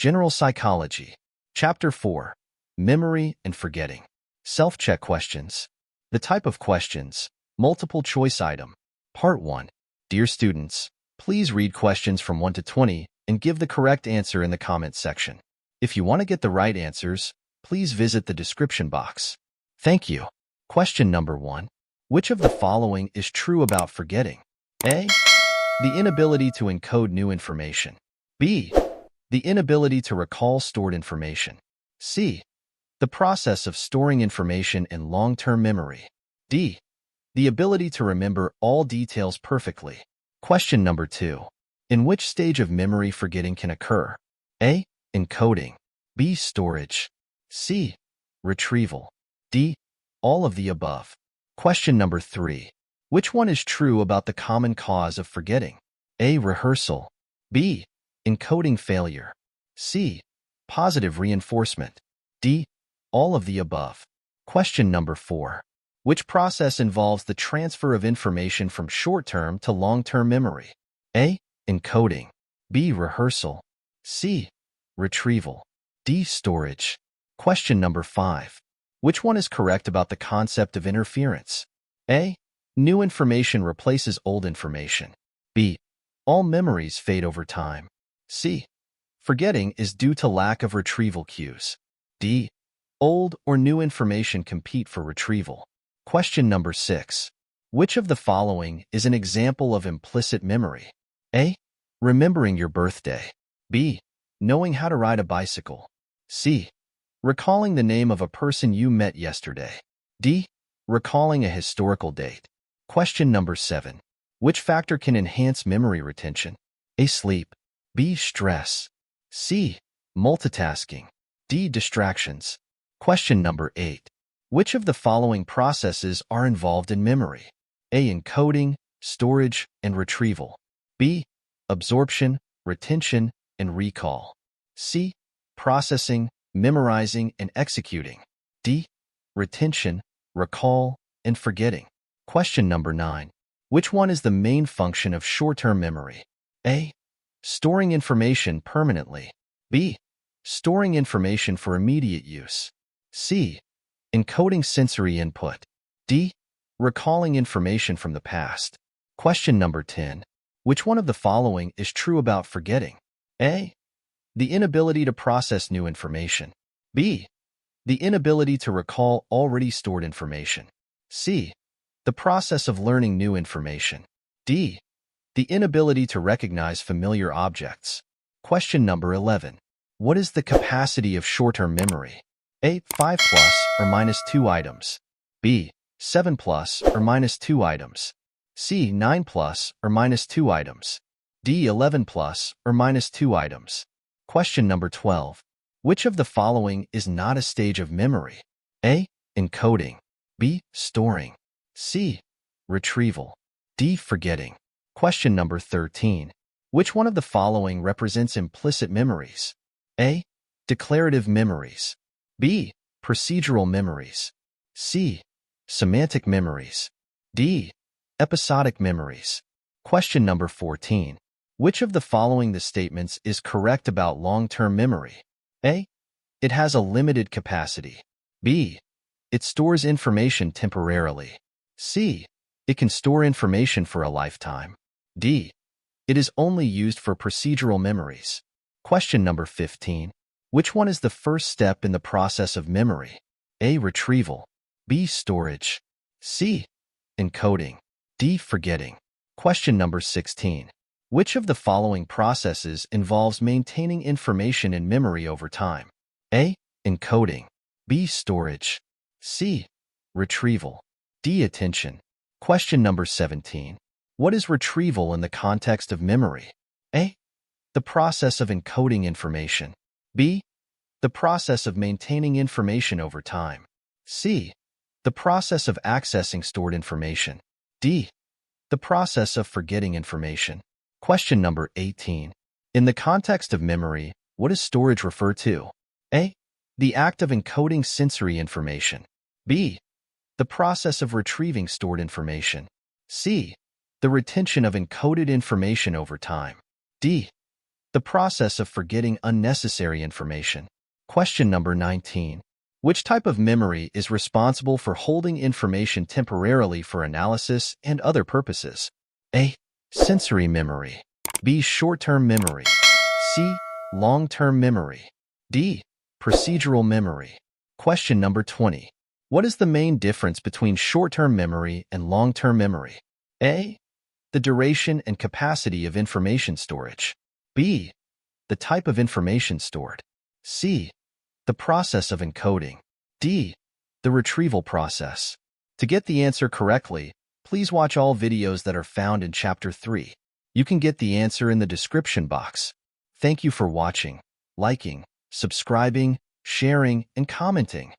General Psychology. Chapter 4. Memory and Forgetting. Self-check questions. The type of questions. Multiple choice item. Part 1. Dear students, please read questions from 1 to 20 and give the correct answer in the comments section. If you want to get the right answers, please visit the description box. Thank you. Question number 1. Which of the following is true about forgetting? A. The inability to encode new information. B. The inability to recall stored information. C. The process of storing information in long-term memory. D. The ability to remember all details perfectly. Question number 2. In which stage of memory forgetting can occur? A. Encoding. B. Storage. C. Retrieval. D. All of the above. Question number 3. Which one is true about the common cause of forgetting? A. Rehearsal. B. Encoding failure. C. Positive reinforcement. D. All of the above. Question number 4. Which process involves the transfer of information from short-term to long-term memory? A. Encoding. B. Rehearsal. C. Retrieval. D. Storage. Question number 5. Which one is correct about the concept of interference? A. New information replaces old information. B. All memories fade over time. C. Forgetting is due to lack of retrieval cues. D. Old or new information compete for retrieval. Question number 6. Which of the following is an example of implicit memory? A. Remembering your birthday. B. Knowing how to ride a bicycle. C. Recalling the name of a person you met yesterday. D. Recalling a historical date. Question number 7. Which factor can enhance memory retention? A. Sleep. B. Stress. C. Multitasking. D. Distractions. Question number 8. Which of the following processes are involved in memory? A. Encoding, storage, and retrieval. B. Absorption, retention, and recall. C. Processing, memorizing, and executing. D. Retention, recall, and forgetting. Question number 9. Which one is the main function of short-term memory? A. Storing information permanently. B. Storing information for immediate use. C. Encoding sensory input. D. Recalling information from the past. Question number 10. Which one of the following is true about forgetting? A. The inability to process new information. B. The inability to recall already stored information. C. The process of learning new information. D. The inability to recognize familiar objects. Question number 11. What is the capacity of short-term memory? A. 5 plus or minus 2 items. B. 7 plus or minus 2 items. C. 9 plus or minus 2 items. D. 11 plus or minus 2 items. Question number 12. Which of the following is not a stage of memory? A. Encoding. B. Storing. C. Retrieval. D. Forgetting. Question number 13. Which one of the following represents implicit memories? A. Declarative memories. B. Procedural memories. C. Semantic memories. D. Episodic memories. Question number 14. Which of the following the statements is correct about long-term memory? A. It has a limited capacity. B. It stores information temporarily. C. It can store information for a lifetime. D. It is only used for procedural memories. Question number 15. Which one is the first step in the process of memory? A. Retrieval. B. Storage. C. Encoding. D. Forgetting. Question number 16. Which of the following processes involves maintaining information in memory over time? A. Encoding. B. Storage. C. Retrieval. D. Attention. Question number 17. What is retrieval in the context of memory? A. The process of encoding information. B. The process of maintaining information over time. C. The process of accessing stored information. D. The process of forgetting information. Question number 18. In the context of memory, what does storage refer to? A. The act of encoding sensory information. B. The process of retrieving stored information. C. The retention of encoded information over time. D. the process of forgetting unnecessary information. Question number 19. Which type of memory is responsible for holding information temporarily for analysis and other purposes? A. Sensory memory. B. Short-term memory. C. Long-term memory. D. Procedural memory. Question number 20. What is the main difference between short-term memory and long-term memory? A. The duration and capacity of information storage. B. The type of information stored. C. The process of encoding. D. The retrieval process. To get the answer correctly, please watch all videos that are found in Chapter 3. You can get the answer in the description box. Thank you for watching, liking, subscribing, sharing, and commenting.